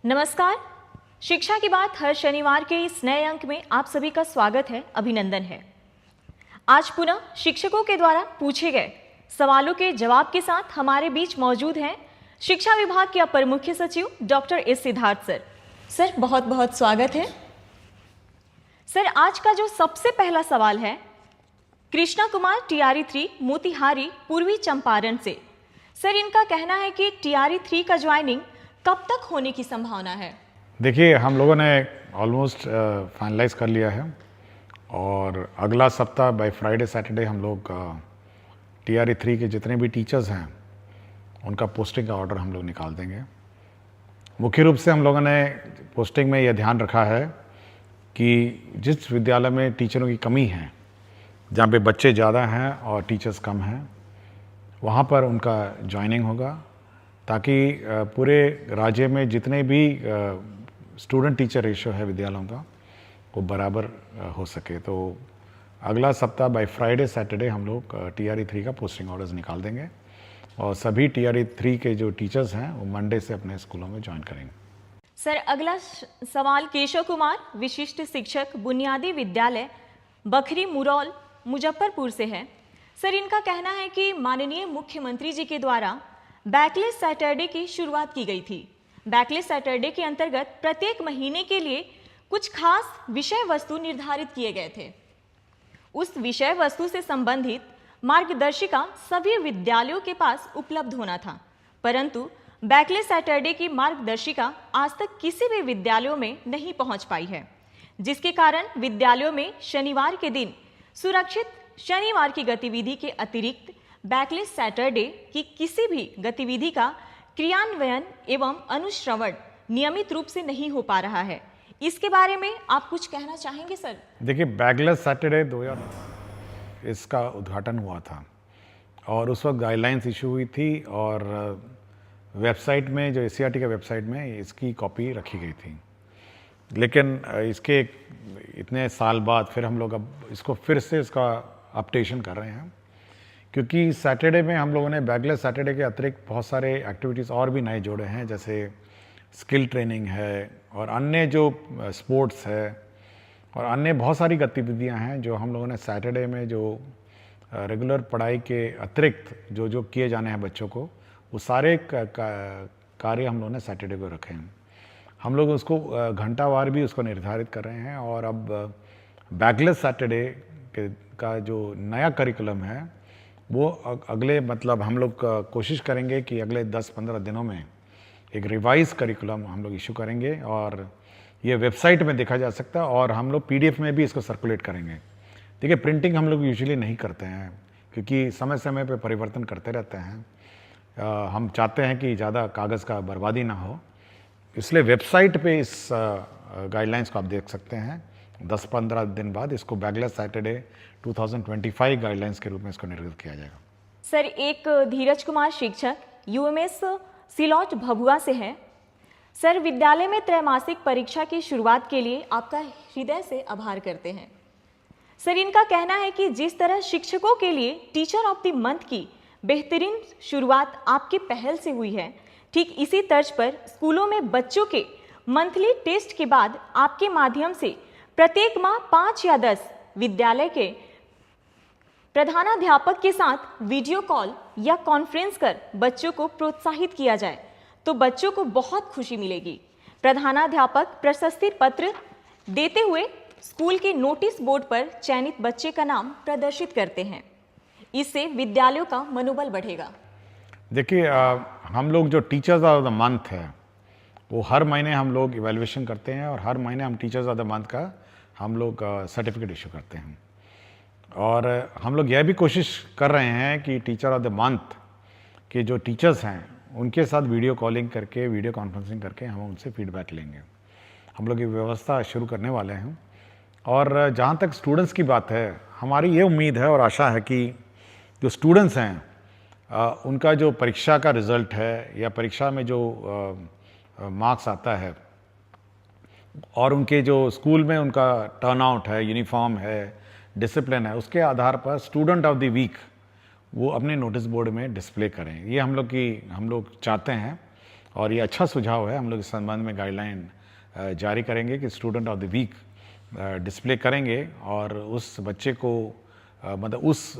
नमस्कार। शिक्षा की बात हर शनिवार के इस नए अंक में आप सभी का स्वागत है, अभिनंदन है। आज पुनः शिक्षकों के द्वारा पूछे गए सवालों के जवाब के साथ हमारे बीच मौजूद हैं शिक्षा विभाग के अपर मुख्य सचिव doctor S Siddharth sir. Sir, बहुत बहुत स्वागत है। सर, आज का जो सबसे पहला सवाल है कृष्णा कुमार टीआरई 3 मोतिहारी पूर्वी चंपारण से। सर, इनका कहना है कि टीआरई 3 का ज्वाइनिंग कब तक होने की संभावना है? देखिए, हम लोगों ने ऑलमोस्ट फाइनलाइज कर लिया है और अगला सप्ताह बाय फ्राइडे सैटरडे हम लोग टीआरई 3 के जितने भी टीचर्स हैं उनका पोस्टिंग का ऑर्डर हम लोग निकाल देंगे। मुख्य रूप से हम लोगों ने पोस्टिंग में यह ध्यान रखा है कि जिस विद्यालय में टीचरों की कमी है, जहाँ पे बच्चे ज़्यादा हैं और टीचर्स कम हैं, वहाँ पर उनका ज्वाइनिंग होगा ताकि पूरे राज्य में जितने भी स्टूडेंट टीचर रेशियो है विद्यालयों का वो बराबर हो सके। तो अगला सप्ताह बाय फ्राइडे सैटरडे हम लोग टीआरई 3 का पोस्टिंग ऑर्डर्स निकाल देंगे और सभी टीआरई 3 के जो टीचर्स हैं वो मंडे से अपने स्कूलों में ज्वाइन करेंगे। सर, अगला सवाल केशव कुमार विशिष्ट शिक्षक बुनियादी विद्यालय बखरी मुरौल मुजफ्फरपुर से है। सर, इनका कहना है कि माननीय मुख्यमंत्री जी के द्वारा बैकलेस सैटरडे की शुरुआत की गई थी। बैकलेस सैटरडे के अंतर्गत प्रत्येक महीने के लिए कुछ खास विषय वस्तु निर्धारित किए गए थे। उस विषय वस्तु से संबंधित मार्गदर्शिका सभी विद्यालयों के पास उपलब्ध होना था, परंतु बैकलेस सैटरडे की मार्गदर्शिका आज तक किसी भी विद्यालयों में नहीं पहुंच पाई है, जिसके कारण विद्यालयों में शनिवार के दिन सुरक्षित शनिवार की गतिविधि के अतिरिक्त बैकलेस सैटरडे की किसी भी गतिविधि का क्रियान्वयन एवं अनुश्रवण नियमित रूप से नहीं हो पा रहा है। इसके बारे में आप कुछ कहना चाहेंगे सर? देखिए, बैकलेस सैटरडे 2000 इसका उद्घाटन हुआ था और उस वक्त गाइडलाइंस इशू हुई थी और वेबसाइट में, जो एससीईआरटी का वेबसाइट में इसकी कॉपी रखी गई थी। लेकिन इसके इतने साल बाद फिर हम लोग अब इसको फिर से इसका अपडेशन कर रहे हैं, क्योंकि सैटरडे में हम लोगों ने बैकलेस सैटरडे के अतिरिक्त बहुत सारे एक्टिविटीज़ और भी नए जोड़े हैं, जैसे स्किल ट्रेनिंग है और अन्य जो स्पोर्ट्स है और अन्य बहुत सारी गतिविधियां हैं जो हम लोगों ने सैटरडे में जो रेगुलर पढ़ाई के अतिरिक्त जो जो किए जाने हैं बच्चों को, वो सारे कार्य हम लोगों ने सैटरडे को रखे हैं। हम लोग उसको घंटावार भी उसको निर्धारित कर रहे हैं और अब बैकलेस सैटरडे का जो नया करिकुलम है वो अगले हम लोग कोशिश करेंगे कि अगले 10-15 दिनों में एक रिवाइज करिकुलम हम लोग इशू करेंगे और ये वेबसाइट में देखा जा सकता है और हम लोग पीडीएफ में भी इसको सर्कुलेट करेंगे। देखिए, प्रिंटिंग हम लोग यूजुअली नहीं करते हैं क्योंकि समय समय पे परिवर्तन करते रहते हैं। हम चाहते हैं कि ज़्यादा कागज़ का बर्बादी ना हो, इसलिए वेबसाइट पे इस गाइडलाइंस को आप देख सकते हैं। 10-15 दिन बाद इसको बैकलेस सैटरडे 2025 गाइडलाइंस के रूप में इसको निर्धारित किया जाएगा। सर, एक धीरज कुमार शिक्षक यूएमएस सिलौट भभुआ से है। सर, विद्यालय में त्रैमासिक परीक्षा की शुरुआत के लिए आपका हृदय से आभार करते हैं। सर, इनका कहना है कि जिस तरह शिक्षकों के लिए टीचर ऑफ द मंथ की बेहतरीन शुरुआत आपकी पहल से हुई है, ठीक इसी तर्ज पर स्कूलों में बच्चों के मंथली टेस्ट के बाद आपके माध्यम से प्रत्येक माह 5 या 10 विद्यालय के प्रधानाध्यापक के साथ वीडियो कॉल या कॉन्फ्रेंस कर बच्चों को प्रोत्साहित किया जाए तो बच्चों को बहुत खुशी मिलेगी। प्रधानाध्यापक प्रशस्ति पत्र देते हुए स्कूल के नोटिस बोर्ड पर चयनित बच्चे का नाम प्रदर्शित करते हैं, इससे विद्यालयों का मनोबल बढ़ेगा। देखिए, हम लोग जो टीचर्स ऑफ द मंथ है वो हर महीने हम लोग इवैल्यूएशन करते हैं और हर महीने हम टीचर्स ऑफ द मंथ का हम लोग सर्टिफिकेट इशू करते हैं और हम लोग यह भी कोशिश कर रहे हैं कि टीचर ऑफ द मंथ के जो टीचर्स हैं उनके साथ वीडियो कॉलिंग करके, वीडियो कॉन्फ्रेंसिंग करके हम उनसे फीडबैक लेंगे। हम लोग ये व्यवस्था शुरू करने वाले हैं और जहाँ तक स्टूडेंट्स की बात है, हमारी ये उम्मीद है और आशा है कि जो स्टूडेंट्स हैं उनका जो परीक्षा का रिज़ल्ट है या परीक्षा में जो मार्क्स आता है और उनके जो स्कूल में उनका टर्नआउट है, यूनिफॉर्म है, डिसिप्लिन है, उसके आधार पर स्टूडेंट ऑफ द वीक वो अपने नोटिस बोर्ड में डिस्प्ले करें। ये हम लोग चाहते हैं और ये अच्छा सुझाव है। हम लोग इस संबंध में गाइडलाइन जारी करेंगे कि student of the week display करेंगे और उस बच्चे को मतलब उस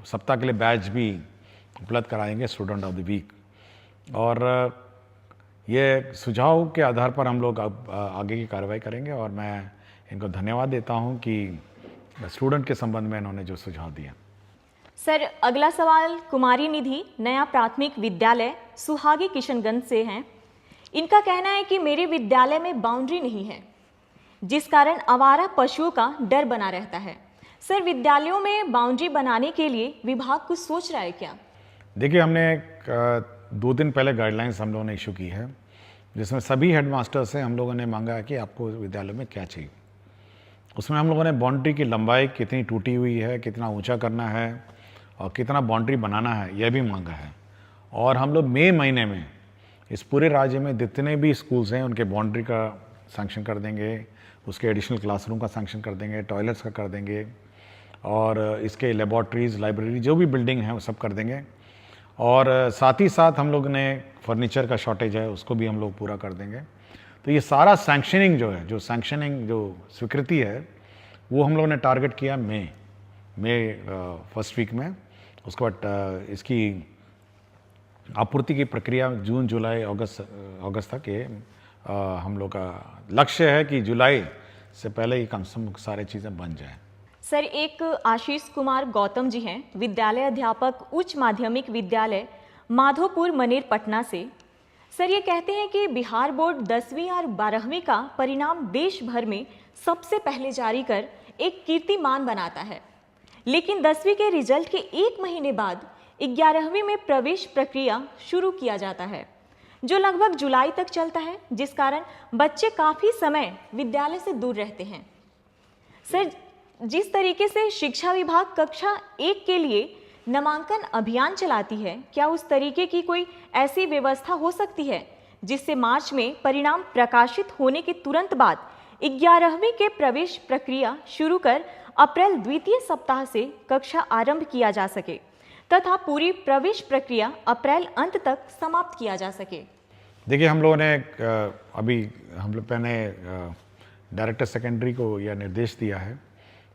सप्ताह के लिए बैच भी उपलब्ध कराएंगे स्टूडेंट ऑफ द वीक। और ये सुझाव के आधार पर हम लोग अब आगे की कार्रवाई करेंगे और मैं इनको धन्यवाद देता हूं कि स्टूडेंट के संबंध में इन्होंने जो सुझाव दिया। सर, अगला सवाल कुमारी निधि नया प्राथमिक विद्यालय सुहागी किशनगंज से हैं। इनका कहना है कि मेरे विद्यालय में बाउंड्री नहीं है, जिस कारण आवारा पशुओं का डर बना रहता है। सर, विद्यालयों में बाउंड्री बनाने के लिए विभाग कुछ सोच रहा है क्या? देखिए, हमने 2 दिन पहले गाइडलाइंस हम लोगों ने इशू की है, जिसमें सभी हेडमास्टर से हम लोगों ने मांगा है कि आपको विद्यालय में क्या चाहिए। उसमें हम लोगों ने बाउंड्री की लंबाई कितनी टूटी हुई है, कितना ऊंचा करना है और कितना बाउंड्री बनाना है, यह भी मांगा है। और हम लोग मई महीने में इस पूरे राज्य में जितने भी स्कूल्स हैं उनके बाउंड्री का सैंक्शन कर देंगे, उसके एडिशनल क्लासरूम का सैंक्शन कर देंगे, टॉयलेट्स का कर देंगे और इसके लेबॉर्ट्रीज़, लाइब्रेरी जो भी बिल्डिंग है वो सब कर देंगे। और साथ ही साथ हम लोग ने फर्नीचर का शॉर्टेज है उसको भी हम लोग पूरा कर देंगे। तो ये सारा सैंक्शनिंग जो है, जो स्वीकृति है, वो हम लोगों ने टारगेट किया मई फर्स्ट वीक में। उसके बाद इसकी आपूर्ति की प्रक्रिया जून, जुलाई, अगस्त तक ये हम लोग का लक्ष्य है कि जुलाई से पहले ही कम से कम सारी चीज़ें बन जाएँ। सर, एक आशीष कुमार गौतम जी हैं, विद्यालय अध्यापक उच्च माध्यमिक विद्यालय माधोपुर मनेर पटना से। सर, ये कहते हैं कि बिहार बोर्ड 10वीं और 12वीं का परिणाम देश भर में सबसे पहले जारी कर एक कीर्तिमान बनाता है, लेकिन 10वीं के रिजल्ट के 1 महीने बाद 11वीं में प्रवेश प्रक्रिया शुरू किया जाता है, जो लगभग जुलाई तक चलता है, जिस कारण बच्चे काफ़ी समय विद्यालय से दूर रहते हैं। सर, जिस तरीके से शिक्षा विभाग कक्षा 1 के लिए नामांकन अभियान चलाती है, क्या उस तरीके की कोई ऐसी व्यवस्था हो सकती है जिससे मार्च में परिणाम प्रकाशित होने के तुरंत बाद 11वीं के प्रवेश प्रक्रिया शुरू कर अप्रैल द्वितीय सप्ताह से कक्षा आरंभ किया जा सके तथा पूरी प्रवेश प्रक्रिया अप्रैल अंत तक समाप्त किया जा सके? देखिए, हम लोगों ने हम लोग पहले डायरेक्टर सेकेंडरी को यह निर्देश दिया है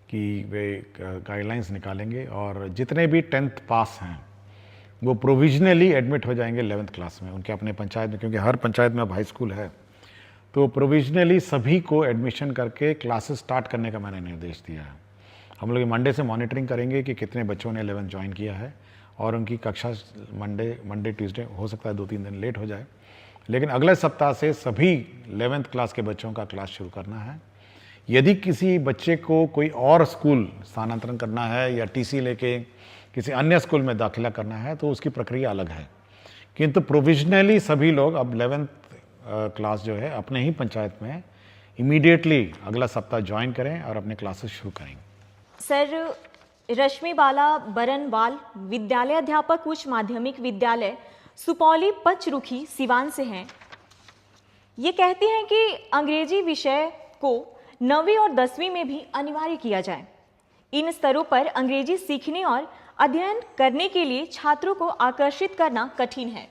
कि वे गाइडलाइंस निकालेंगे और जितने भी 10th पास हैं वो प्रोविजनली एडमिट हो जाएंगे 11th क्लास में उनके अपने पंचायत में, क्योंकि हर पंचायत में अब हाई स्कूल है। तो प्रोविजनली सभी को एडमिशन करके क्लासेस स्टार्ट करने का मैंने निर्देश दिया है। हम लोग मंडे से मॉनिटरिंग करेंगे कि कितने बच्चों ने 11th ज्वाइन किया है और उनकी कक्षा मंडे ट्यूसडे हो सकता है 2-3 दिन लेट हो जाए, लेकिन अगले सप्ताह से सभी 11th क्लास के बच्चों का क्लास शुरू करना है। यदि किसी बच्चे को कोई और स्कूल स्थानांतरण करना है या टीसी लेके किसी अन्य स्कूल में दाखिला करना है तो उसकी प्रक्रिया अलग है, किंतु प्रोविजनली सभी लोग अब 11th क्लास जो है अपने ही पंचायत में इमीडिएटली अगला सप्ताह ज्वाइन करें और अपने क्लासेस शुरू करेंगे। सर, रश्मि बाला बरनवाल विद्यालय अध्यापक उच्च माध्यमिक विद्यालय सुपौली पचरुखी सिवान से हैं। ये कहती हैं कि अंग्रेजी विषय को 9वीं और 10वीं में भी अनिवार्य किया जाए। इन स्तरों पर अंग्रेजी सीखने और अध्ययन करने के लिए छात्रों को आकर्षित करना कठिन है,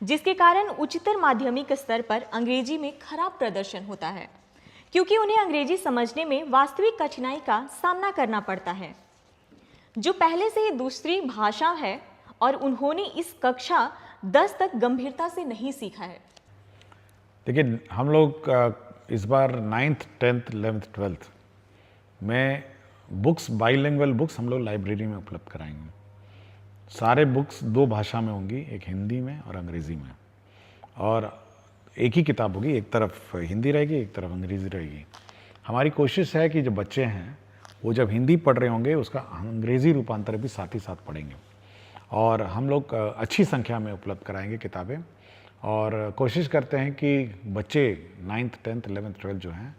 जिसके कारण उच्चतर माध्यमिक स्तर पर अंग्रेजी में खराब प्रदर्शन होता है, क्योंकि उन्हें अंग्रेजी समझने में वास्तविक कठिनाई का सामना करना पड़ता है, जो पहले से ही दूसरी भाषा है और उन्होंने इस कक्षा 10 तक गंभीरता से नहीं सीखा है। देखिए, हम लोग इस बार 9th, 10th, 11th, 12th में बुक्स, बाइलिंगुअल बुक्स हम लोग लाइब्रेरी में उपलब्ध कराएंगे। सारे बुक्स 2 भाषा में होंगी, एक हिंदी में और अंग्रेज़ी में, और एक ही किताब होगी, एक तरफ हिंदी रहेगी, एक तरफ अंग्रेज़ी रहेगी। हमारी कोशिश है कि जो बच्चे हैं वो जब हिंदी पढ़ रहे होंगे उसका अंग्रेज़ी रूपांतर भी साथ ही साथ पढ़ेंगे, और हम लोग अच्छी संख्या में उपलब्ध कराएंगे किताबें, और कोशिश करते हैं कि बच्चे 9th, 10th, 11th, 12th जो हैं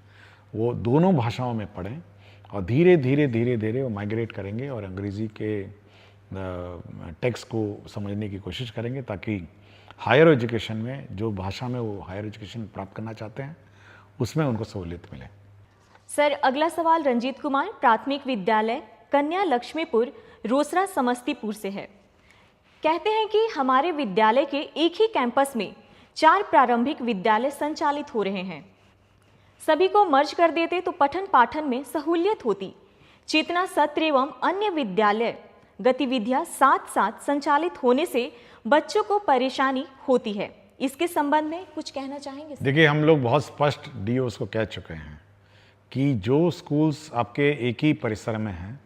वो दोनों भाषाओं में पढ़ें, और धीरे धीरे वो माइग्रेट करेंगे और अंग्रेज़ी के टेक्स्ट को समझने की कोशिश करेंगे, ताकि हायर एजुकेशन में जो भाषा में वो हायर एजुकेशन प्राप्त करना चाहते हैं उसमें उनको सहूलियत मिले। सर, अगला सवाल रंजीत कुमार प्राथमिक विद्यालय कन्या लक्ष्मीपुर रोसड़ा समस्तीपुर से है। कहते हैं कि हमारे विद्यालय के एक ही कैंपस में 4 प्रारंभिक विद्यालय संचालित हो रहे हैं। सभी को मर्ज कर देते तो पठन पाठन में सहूलियत होती। चेतना सत्र एवं अन्य विद्यालय गतिविधियां साथ साथ संचालित होने से बच्चों को परेशानी होती है। इसके संबंध में कुछ कहना चाहेंगे? देखिए, हम लोग बहुत स्पष्ट डीओस को कह चुके हैं कि जो स्कूल्स आपके एक ही परिसर में हैं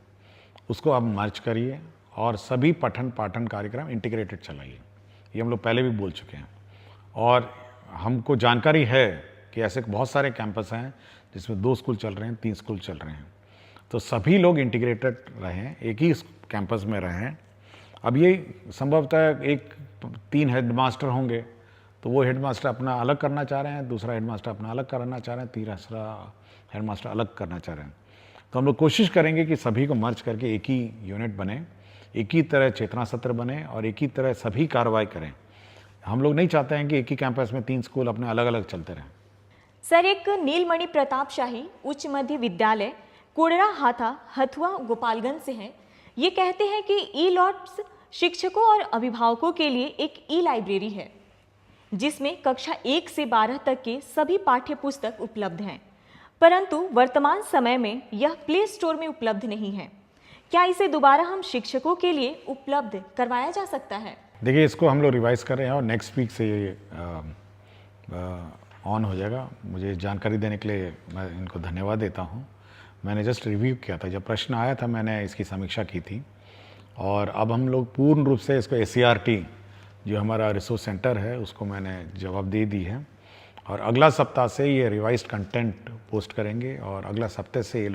उसको आप मर्ज करिए और सभी पठन पाठन कार्यक्रम इंटीग्रेटेड चलाइए। ये हम लोग पहले भी बोल चुके हैं और हमको जानकारी है कि ऐसे बहुत सारे कैंपस हैं जिसमें 2 स्कूल चल रहे हैं, 3 स्कूल चल रहे हैं, तो सभी लोग इंटीग्रेटेड रहें, एक ही कैंपस में रहें। अब ये संभवतः 3 हेडमास्टर होंगे तो वो हेडमास्टर अपना अलग करना चाह रहे हैं, दूसरा हेडमास्टर अपना अलग करना चाह रहे हैं, तीसरा हेडमास्टर अलग करना चाह रहे हैं। तो हम लोग कोशिश करेंगे कि सभी को मर्ज करके एक ही यूनिट बने, एक ही तरह चेतना सत्र बने और एक ही तरह सभी कार्रवाई करें। हम लोग नहीं चाहते हैं कि एक ही कैंपस में 3 स्कूल अपने अलग अलग चलते रहें। सर, एक नीलमणि प्रताप शाही उच्च मध्य विद्यालय कोडरा हाथा हथुआ गोपालगंज से है। ये कहते हैं कि ई लॉट्स शिक्षकों और अभिभावकों के लिए एक ई लाइब्रेरी है जिसमें कक्षा 1 से 12 तक के सभी पाठ्य पुस्तक उपलब्ध हैं, परंतु वर्तमान समय में यह प्ले स्टोर में उपलब्ध नहीं है। क्या इसे दोबारा हम शिक्षकों के लिए उपलब्ध करवाया जा सकता है? देखिए, इसको हम लोग रिवाइज कर रहे हैं और नेक्स्ट वीक से ये ऑन हो जाएगा। मुझे जानकारी देने के लिए मैं इनको धन्यवाद देता हूँ। मैंने जस्ट रिव्यू किया था, जब प्रश्न आया था मैंने इसकी समीक्षा की थी और अब हम लोग पूर्ण रूप से इसको SCRT जो हमारा रिसोर्स सेंटर है उसको मैंने जवाब दे दी है और अगला सप्ताह से ये रिवाइज्ड कंटेंट पोस्ट करेंगे और अगला सप्ताह से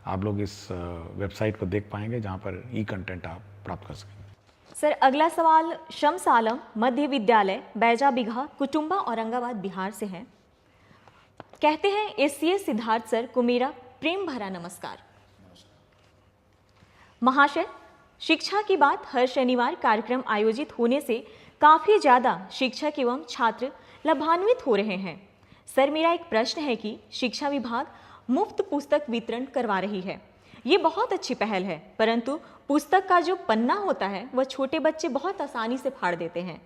आप लोग इस वेबसाइट को देख पाएंगे जहाँ पर ई कंटेंट आप प्राप्त कर सकेंगे। सर, अगला सवाल शम्स आलम मध्य विद्यालय बैजा बिघा कुटुंबा औरंगाबाद बिहार से है। कहते हैं SCS सिद्धार्थ सर को मेरा प्रेम भरा नमस्कार। महाशय, शिक्षा की बात हर शनिवार कार्यक्रम आयोजित होने से काफी ज्यादा शिक्षक एवं छात्र लाभान्वित हो रहे हैं। सर, मेरा एक प्रश्न है कि शिक्षा विभाग मुफ्त पुस्तक वितरण करवा रही है, ये बहुत अच्छी पहल है, परंतु पुस्तक का जो पन्ना होता है वह छोटे बच्चे बहुत आसानी से फाड़ देते हैं।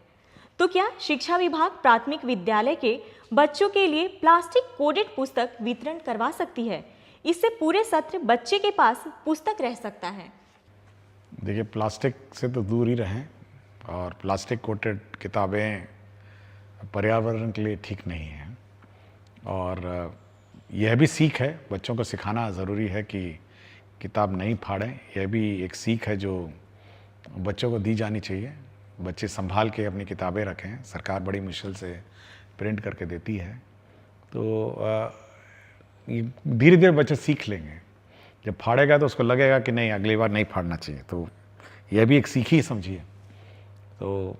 तो क्या शिक्षा विभाग प्राथमिक विद्यालय के बच्चों के लिए प्लास्टिक कोडेड पुस्तक वितरण करवा सकती है? इससे पूरे सत्र बच्चे के पास पुस्तक रह सकता है। देखिए, प्लास्टिक से तो दूर ही रहें और प्लास्टिक कोटेड किताबें पर्यावरण के लिए ठीक नहीं हैं और यह भी सीख है, बच्चों को सिखाना ज़रूरी है कि किताब नहीं फाड़ें। यह भी एक सीख है जो बच्चों को दी जानी चाहिए। बच्चे संभाल के अपनी किताबें रखें, सरकार बड़ी मुश्किल से प्रिंट करके देती है, तो धीरे धीरे बच्चे सीख लेंगे। जब फाड़ेगा तो उसको लगेगा कि नहीं, अगली बार नहीं फाड़ना चाहिए, तो यह भी एक सीख ही समझिए। तो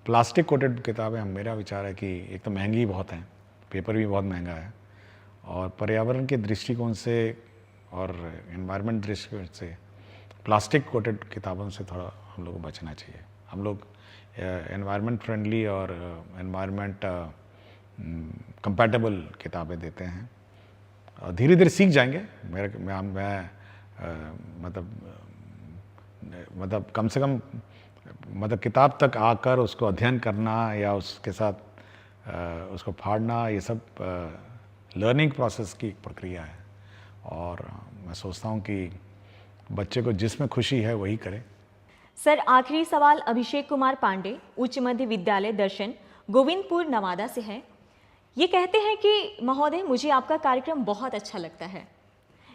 प्लास्टिक कोटेड किताबें, मेरा विचार है कि एक तो महंगी बहुत हैं, पेपर भी बहुत महंगा है और पर्यावरण के दृष्टिकोण से और एनवायरनमेंट दृष्टिकोण से प्लास्टिक कोटेड किताबों से थोड़ा हम लोग को बचना चाहिए। हम लोग एनवायरनमेंट फ्रेंडली और एनवायरनमेंट कंपैटिबल किताबें देते हैं और धीरे धीरे सीख जाएंगे। मतलब कम से कम किताब तक आकर उसको अध्ययन करना या उसके साथ उसको फाड़ना, ये सब लर्निंग प्रोसेस की एक प्रक्रिया है और मैं सोचता हूँ कि बच्चे को जिसमें खुशी है वही करे। सर, आखिरी सवाल अभिषेक कुमार पांडे उच्च मध्य विद्यालय दर्शन गोविंदपुर नवादा से है। ये कहते हैं कि महोदय, मुझे आपका कार्यक्रम बहुत अच्छा लगता है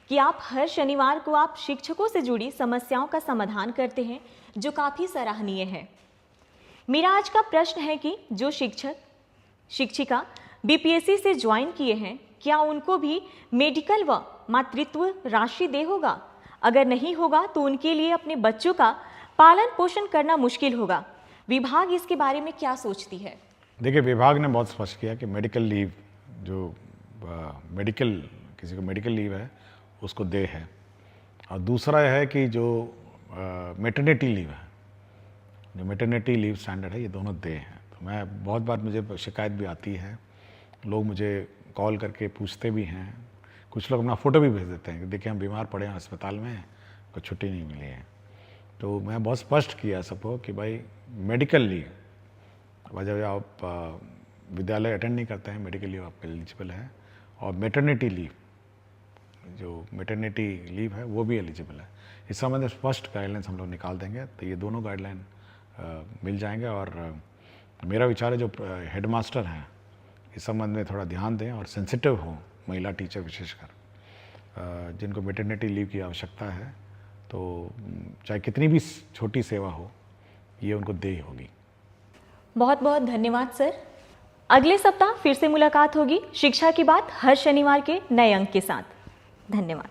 कि आप हर शनिवार को आप शिक्षकों से जुड़ी समस्याओं का समाधान करते हैं, जो काफ़ी सराहनीय है। मेरा आज का प्रश्न है कि जो शिक्षक शिक्षिका BPSC से ज्वाइन किए हैं, क्या उनको भी मेडिकल व मातृत्व राशि दे होगा? अगर नहीं होगा तो उनके लिए अपने बच्चों का पालन पोषण करना मुश्किल होगा। विभाग इसके बारे में क्या सोचती है? देखिए, विभाग ने बहुत स्पष्ट किया कि मेडिकल लीव जो किसी को मेडिकल लीव है उसको दे है और दूसरा है कि जो मैटरनिटी लीव है, जो मैटरनिटी लीव स्टैंडर्ड है, ये दोनों दे हैं। तो मैं बहुत बार मुझे शिकायत भी आती है, लोग मुझे कॉल करके पूछते भी हैं, कुछ लोग अपना फ़ोटो भी भेज देते हैं कि देखिए हम बीमार पड़े हैं अस्पताल में, कोई छुट्टी नहीं मिली है। तो मैं बहुत स्पष्ट किया सबको कि भाई मेडिकल लीव, जब आप विद्यालय अटेंड नहीं करते हैं मेडिकल लीव आपके एलिजिबल है, और मैटरनिटी लीव जो मैटरनिटी लीव है वो भी एलिजिबल है। इस संबंध में स्पष्ट गाइडलाइंस हम लोग निकाल देंगे, तो ये दोनों गाइडलाइन मिल जाएंगे। और मेरा विचार है जो हेडमास्टर हैं इस संबंध में थोड़ा ध्यान दें और सेंसिटिव हों, महिला टीचर विशेषकर जिनको मैटरनिटी लीव की आवश्यकता है, तो चाहे कितनी भी छोटी सेवा हो ये उनको देय होगी। बहुत बहुत धन्यवाद सर। अगले सप्ताह फिर से मुलाकात होगी शिक्षा की बात हर शनिवार के नए अंक के साथ। धन्यवाद।